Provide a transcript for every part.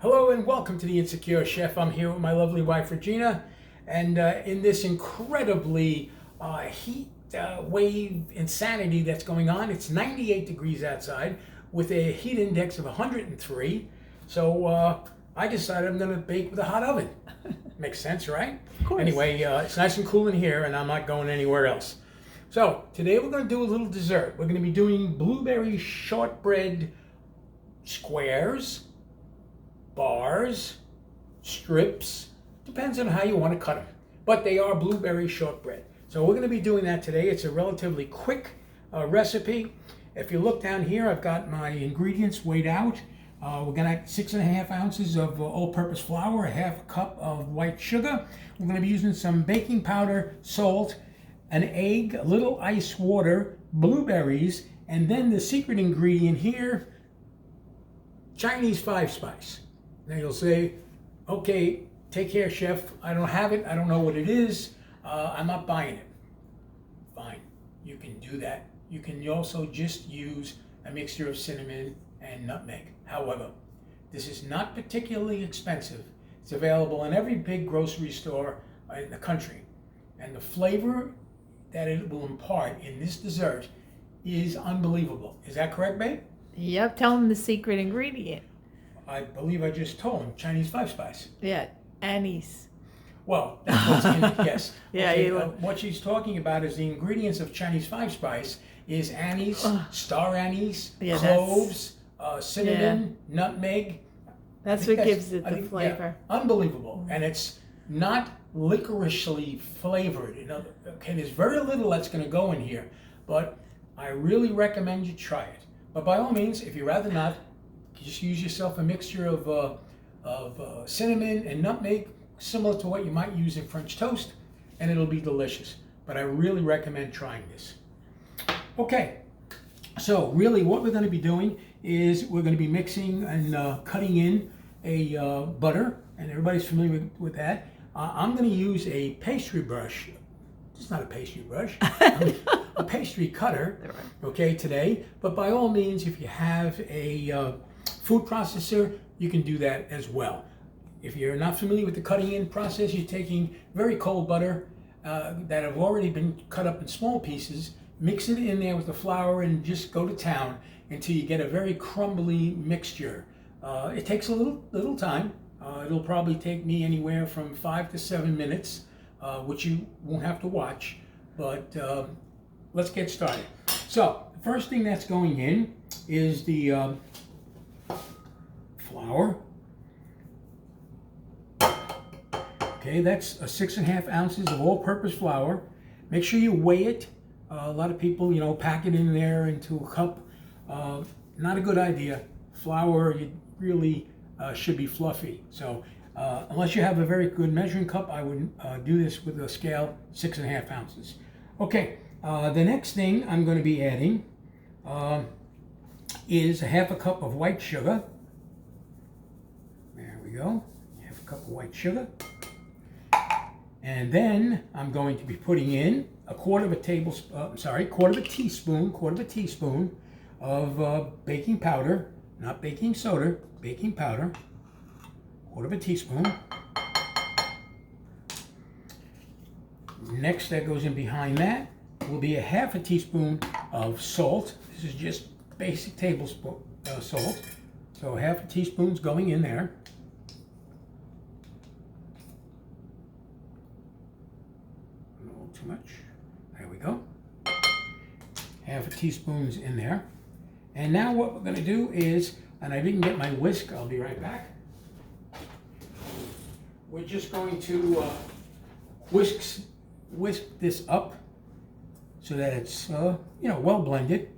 Hello and welcome to The Insecure Chef. I'm here with my lovely wife Regina, and in this incredibly heat wave insanity that's going on, it's 98 degrees outside with a heat index of 103. So I decided I'm going to bake with a hot oven. Makes sense, right? Of course. Anyway, it's nice and cool in here and I'm not going anywhere else. So today we're going to do a little dessert. We're going to be doing blueberry shortbread squares, bars, strips, depends on how you want to cut them. But they are blueberry shortbread. So we're going to be doing that today. It's a relatively quick recipe. If you look down here, I've got my ingredients weighed out. We're going to have 6.5 ounces of all-purpose flour, a half a cup of white sugar. We're going to be using some baking powder, salt, an egg, a little ice water, blueberries, and then the secret ingredient here, Chinese 5-spice. Now you'll say, okay, take care, chef. I don't have it. I don't know what it is. I'm not buying it. Fine, you can do that. You can also just use a mixture of cinnamon and nutmeg. However, this is not particularly expensive. It's available in every big grocery store in the country. And the flavor that it will impart in this dessert is unbelievable. Is that correct, babe? Yep, tell them the secret ingredient. I believe I just told him, Chinese 5-spice. Yeah, anise. Well, that's what's in it, yes. Yeah, Okay, what she's talking about is the ingredients of Chinese 5-spice is anise, star anise, Yeah, cloves, cinnamon, nutmeg. That's what gives it the flavor. Yeah, unbelievable. And it's not licoricely flavored. Okay, there's very little that's going to go in here, but I really recommend you try it. But by all means, if you'd rather not, just use yourself a mixture of cinnamon and nutmeg, similar to what you might use in French toast, and it'll be delicious. But I really recommend trying this. Okay, so really what we're going to be doing is we're going to be mixing and cutting in a butter, and everybody's familiar with that. I'm going to use a pastry brush. It's not a pastry brush. A pastry cutter, okay, today. But by all means, if you have a food processor, you can do that as well. If you're not familiar with the cutting in process, you're taking very cold butter that have already been cut up in small pieces, mix it in there with the flour and just go to town until you get a very crumbly mixture. It takes a little time. It'll probably take me anywhere from 5 to 7 minutes, which you won't have to watch, but let's get started. So the first thing that's going in is the flour. Okay, that's 6.5 ounces of all-purpose flour. Make sure you weigh it. A lot of people, pack it in there into a cup. Not a good idea. Flour, you really should be fluffy. So unless you have a very good measuring cup, I would do this with a scale 6.5 ounces. Okay, the next thing I'm going to be adding is a half a cup of white sugar. There we go, half a cup of white sugar. And then I'm going to be putting in a quarter of a teaspoon of baking powder, not baking soda, baking powder, quarter of a teaspoon. Next, that goes in behind that will be a half a teaspoon of salt. This is just basic tablespoon salt. So half a teaspoon's going in there. A little too much. There we go. Half a teaspoon's in there. And now what we're going to do is, and I didn't get my whisk, I'll be right back. We're just going to whisk this up so that it's well blended.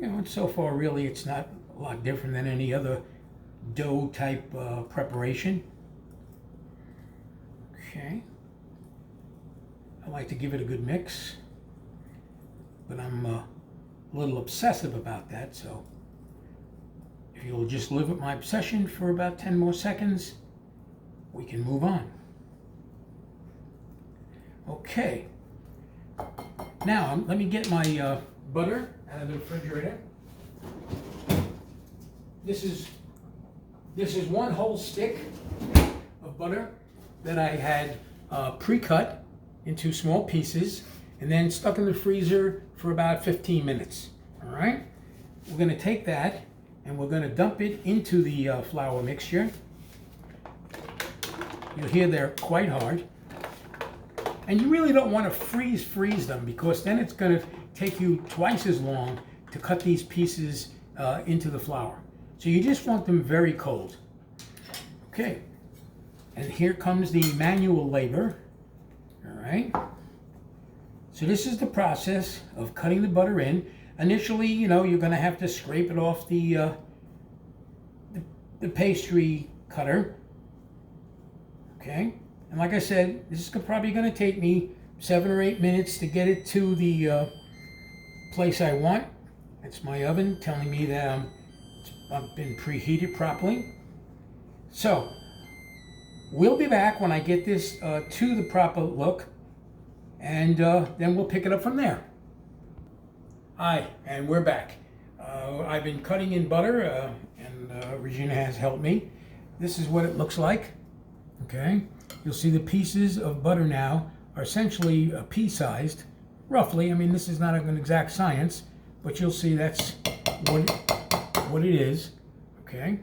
And so far really it's not a lot different than any other dough type preparation. Okay. I like to give it a good mix, but I'm a little obsessive about that, so if you'll just live with my obsession for about 10 more seconds, we can move on. Okay, now let me get my butter out of the refrigerator. This is This is one whole stick of butter that I had pre-cut into small pieces and then stuck in the freezer for about 15 minutes. All right? We're going to take that and we're going to dump it into the flour mixture. You'll hear they're quite hard. And you really don't want to freeze them, because then it's going to take you twice as long to cut these pieces into the flour. So you just want them very cold. Okay, and here comes the manual labor. All right. So this is the process of cutting the butter in. Initially, you know, you're going to have to scrape it off the pastry cutter. Okay. And like I said, this is probably going to take me 7 or 8 minutes to get it to the place I want. It's my oven telling me that I've been preheated properly. So, we'll be back when I get this to the proper look, and then we'll pick it up from there. Hi, and we're back. I've been cutting in butter, and Regina has helped me. This is what it looks like. Okay. You'll see the pieces of butter now are essentially pea-sized, roughly. I mean, this is not an exact science, but you'll see that's what it is, okay?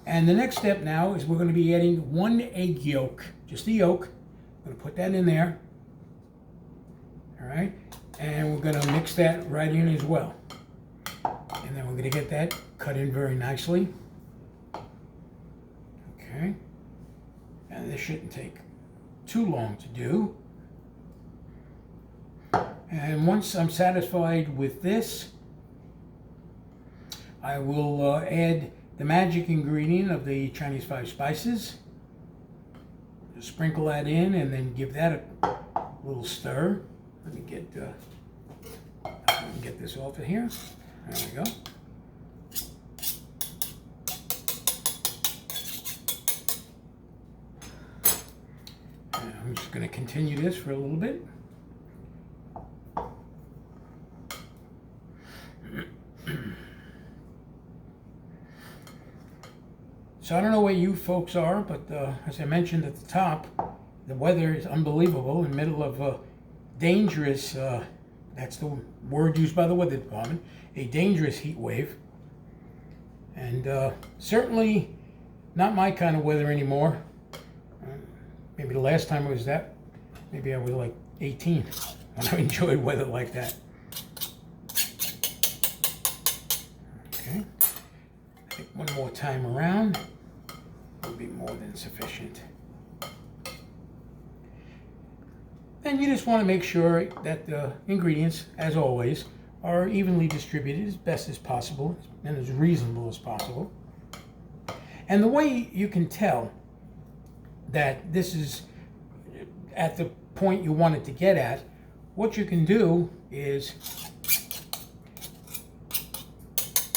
And the next step now is we're going to be adding 1 egg yolk, just the yolk. I'm going to put that in there, all right? And we're going to mix that right in as well. And then we're going to get that cut in very nicely, okay? And this shouldn't take too long to do. And once I'm satisfied with this, I will add the magic ingredient of the Chinese 5 spices. Just sprinkle that in and then give that a little stir. Let me get this off of here. There we go. I'm just going to continue this for a little bit. So I don't know where you folks are, but as I mentioned at the top, the weather is unbelievable in the middle of a dangerous, that's the word used by the weather department, a dangerous heat wave. And certainly not my kind of weather anymore. Maybe the last time it was that, maybe I was like 18 when I enjoyed weather like that. Okay, I think one more time around will be more than sufficient. And you just want to make sure that the ingredients, as always, are evenly distributed as best as possible and as reasonable as possible. And the way you can tell that this is at the point you want it to get at, what you can do is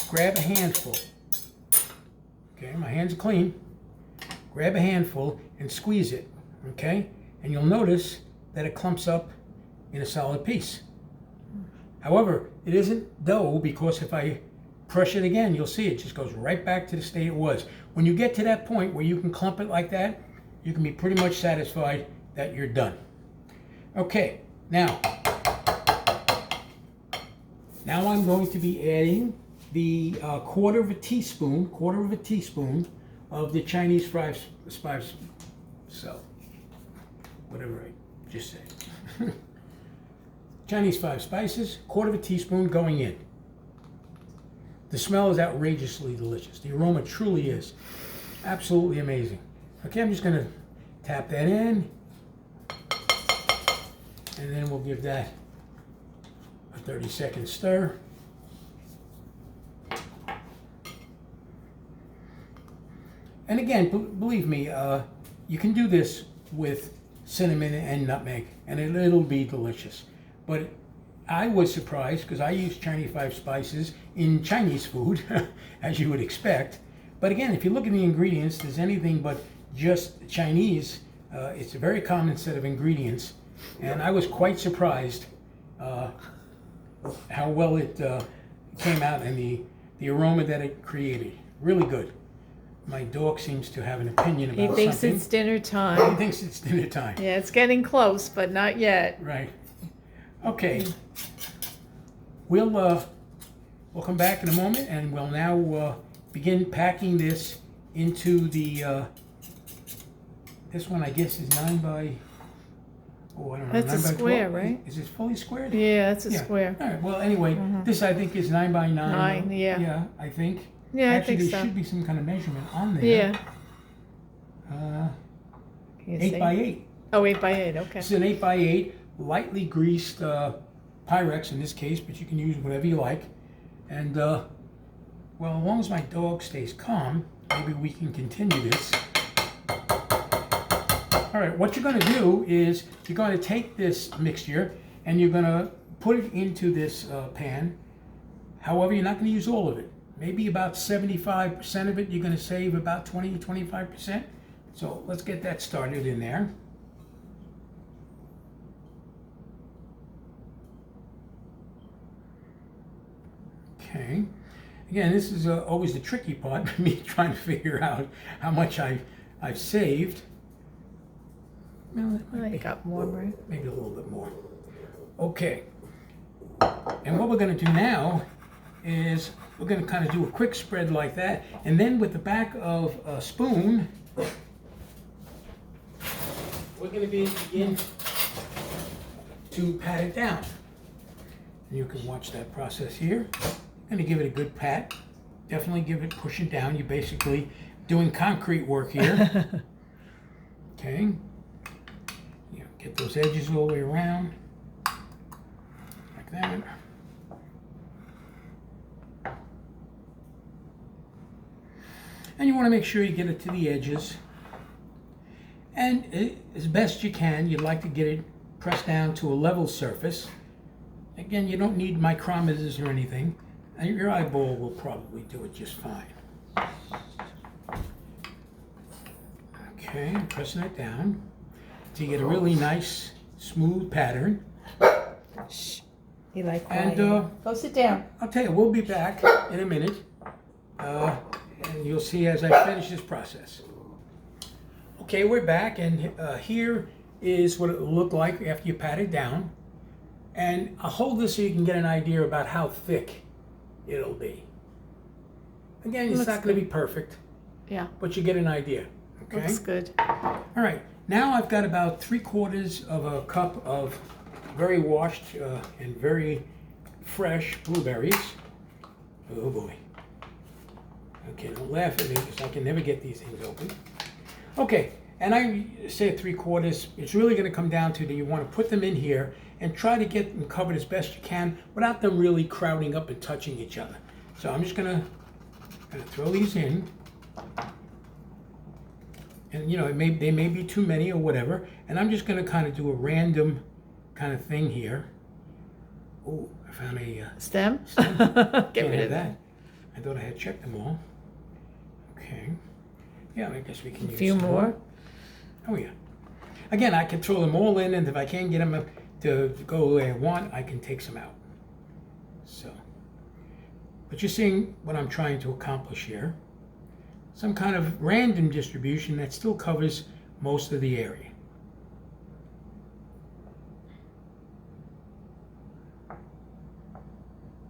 grab a handful. Okay, my hands are clean. Grab a handful and squeeze it, okay? And you'll notice that it clumps up in a solid piece. However, it isn't dough, because if I press it again, you'll see it just goes right back to the state it was. When you get to that point where you can clump it like that, you can be pretty much satisfied that you're done. Okay, now I'm going to be adding the quarter of a teaspoon of the Chinese 5 spice, so whatever I just said. Chinese 5 spices, quarter of a teaspoon going in. The smell is outrageously delicious. The aroma truly is absolutely amazing. Okay, I'm just going to tap that in, and then we'll give that a 30-second stir. And again, believe me, you can do this with cinnamon and nutmeg, and it'll be delicious. But I was surprised, because I use Chinese 5 spices in Chinese food, as you would expect. But again, if you look at the ingredients, there's anything but just Chinese. It's a very common set of ingredients, and I was quite surprised how well it came out and the aroma that it created. Really good. My dog seems to have an opinion He about thinks something. it's dinner He time. thinks it's dinner time. Yeah, it's getting close, but not yet. Right. Okay. We'll come back in a moment, and we'll now begin packing this into the. This one, I guess, is 9 by. Oh, I don't know. That's a 9 by 12? square, right? Is it fully squared? Yeah, that's a Yeah. square. All right. Well, anyway, this I think is 9 by 9. 9, yeah. Yeah, I think. Yeah, Actually, I think there so. should be some kind of measurement on there. Yeah. Can you 8 see? by 8. Oh, 8 by 8, okay. It's an 8 by 8, lightly greased Pyrex in this case, but you can use whatever you like. And well, as long as my dog stays calm, maybe we can continue this. All right, what you're going to do is you're going to take this mixture and you're going to put it into this pan. However, you're not going to use all of it. Maybe about 75% of it, you're going to save about 20 to 25%. So let's get that started in there. Okay. Again, this is always the tricky part, me trying to figure out how much I've saved. Well, it might I got more, right? maybe a little bit more. Okay. And what we're going to do now is we're going to kind of do a quick spread like that, and then with the back of a spoon, we're going to begin to pat it down. And you can watch that process here. I'm going to give it a good pat. Definitely give it, push it down. You're basically doing concrete work here. Okay. Get those edges all the way around, like that. And you want to make sure you get it to the edges. And as best you can, you'd like to get it pressed down to a level surface. Again, you don't need micrometers or anything. And your eyeball will probably do it just fine. Okay, I'm pressing it down. So you get a really nice, smooth pattern. Shh. You like And go sit down. I'll tell you, we'll be back in a minute. And you'll see as I finish this process. Okay, we're back, and here is what it will look like after you pat it down. And I'll hold this so you can get an idea about how thick it'll be. Again, it's not going to be perfect, Yeah, but you get an idea. Okay. looks good. All right, now I've got about 3/4 of a cup of very washed and very fresh blueberries. Oh boy. Okay, don't laugh at me because I can never get these things open. Okay, and I say 3/4. It's really going to come down to that you want to put them in here and try to get them covered as best you can without them really crowding up and touching each other. So I'm just going to throw these in. And you know, they may be too many or whatever, and I'm just going to kind of do a random kind of thing here. Oh, I found a Stem? stem. Get Can't rid have of that. I thought I had checked them all. Okay. Yeah, I guess we can A use few some more. Oh yeah. Again, I can throw them all in, and if I can't get them to go the way I want, I can take some out. So, but you're seeing what I'm trying to accomplish here. Some kind of random distribution that still covers most of the area.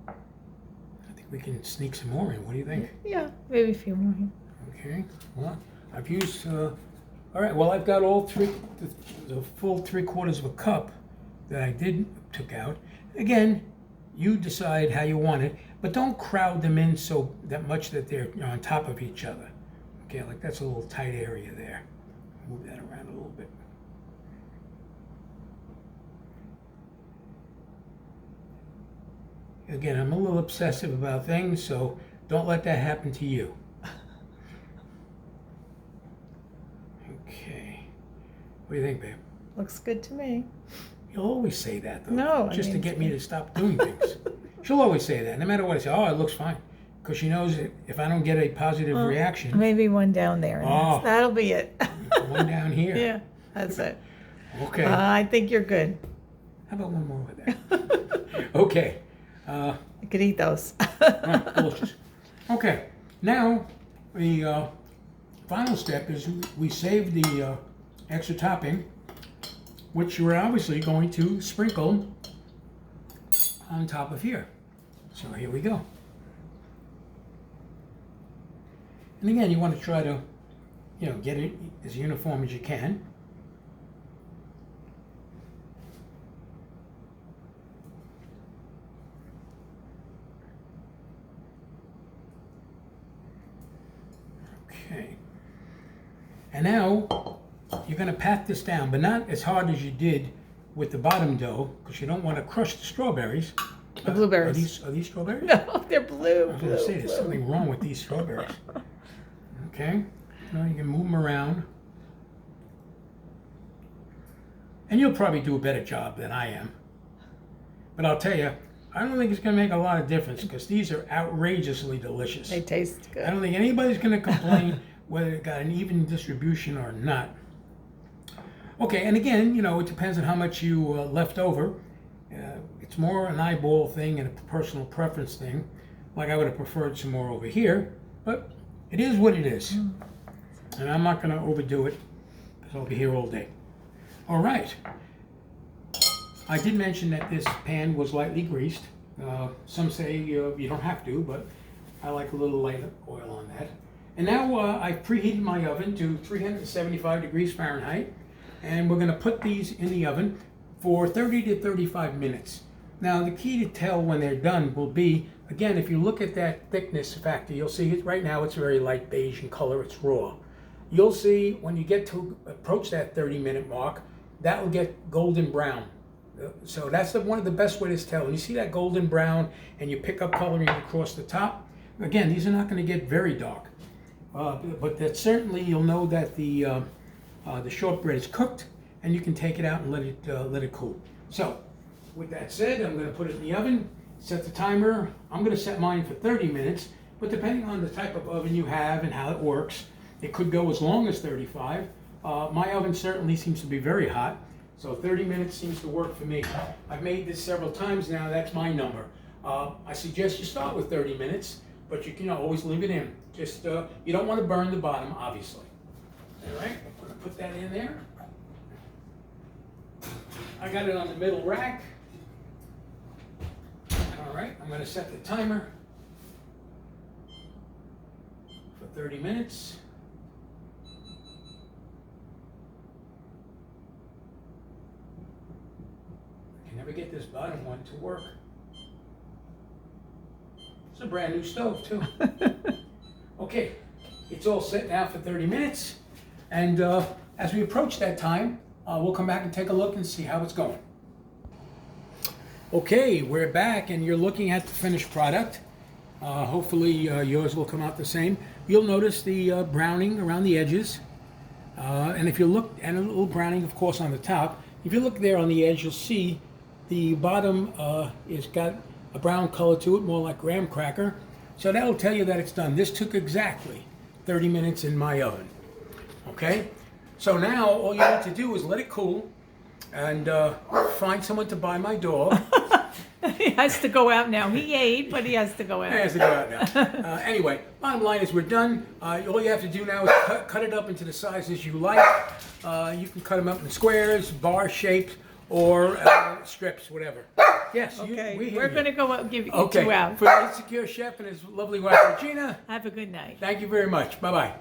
I think we can sneak some more in. What do you think? Yeah, maybe a few more. Okay, well, I've used, all right, well, I've got all the full 3/4 of a cup that I took out. Again, you decide how you want it, but don't crowd them in so that much that they're on top of each other. Okay, like that's a little tight area there. Move that around a little bit. Again, I'm a little obsessive about things, so don't let that happen to you. Okay. What do you think, babe? Looks good to me. You'll always say that, though. No, Just I to mean, get me to stop doing things. She'll always say that, no matter what I say. Oh, it looks fine. Because she knows that if I don't get a positive reaction, Maybe one down there. And Oh. that'll be it. one down here. Yeah, that's it. Okay. I think you're good. How about one more with that? Okay. I could eat those. Right, delicious. Okay. Now we final step is we save the extra topping, which we're obviously going to sprinkle on top of here. So here we go. And again, you want to try to, get it as uniform as you can. Okay. And now you're going to pat this down, but not as hard as you did with the bottom dough, because you don't want to crush the strawberries. The blueberries. Are these strawberries? No, they're blue. I was going to say, there's something wrong with these strawberries. Okay, now you can move them around. And you'll probably do a better job than I am. But I'll tell you, I don't think it's going to make a lot of difference, because these are outrageously delicious. They taste good. I don't think anybody's going to complain whether it got an even distribution or not. Okay, and again, it depends on how much you left over. It's more an eyeball thing and a personal preference thing. Like, I would have preferred some more over here, but it is what it is. And I'm not going to overdo it, because I'll be here all day. All right. I did mention that this pan was lightly greased. Some say you don't have to, but I like a little light oil on that. And now I've preheated my oven to 375 degrees Fahrenheit. And we're going to put these in the oven for 30 to 35 minutes. Now, the key to tell when they're done will be, again, if you look at that thickness factor, you'll see it right now, it's very light beige in color, it's raw. You'll see when you get to approach that 30-minute mark, that will get golden brown. So that's one of the best ways to tell. When you see that golden brown and you pick up coloring across the top, again, these are not going to get very dark. But that certainly you'll know that the shortbread is cooked, and you can take it out and let it cool. So, with that said, I'm going to put it in the oven, set the timer. I'm going to set mine for 30 minutes, but depending on the type of oven you have and how it works, it could go as long as 35. My oven certainly seems to be very hot, so 30 minutes seems to work for me. I've made this several times now, that's my number. I suggest you start with 30 minutes, but you can always leave it in. Just, you don't want to burn the bottom, obviously. All right, I'm going to put that in there. I got it on the middle rack. All right, I'm going to set the timer for 30 minutes. I can never get this bottom one to work. It's a brand new stove, too. Okay, it's all set now for 30 minutes. And as we approach that time, we'll come back and take a look and see how it's going. Okay, we're back, and you're looking at the finished product. Hopefully yours will come out the same. You'll notice the browning around the edges. And if you look, and a little browning, of course, on the top. If you look there on the edge, you'll see the bottom is got a brown color to it, more like graham cracker. So that'll tell you that it's done. This took exactly 30 minutes in my oven. Okay? So now all you need to do is let it cool and find someone to buy my dog. He has to go out now. He ate, but he has to go out. He has to go out now. Anyway, bottom line is we're done. All you have to do now is cut it up into the sizes you like. You can cut them up in squares, bar shaped, or strips, whatever. Yes, Okay, we hear we're you. going to go give you Okay, two out. for the Insecure Chef and his lovely wife, Regina, Have a good night. thank you very much. Bye-bye.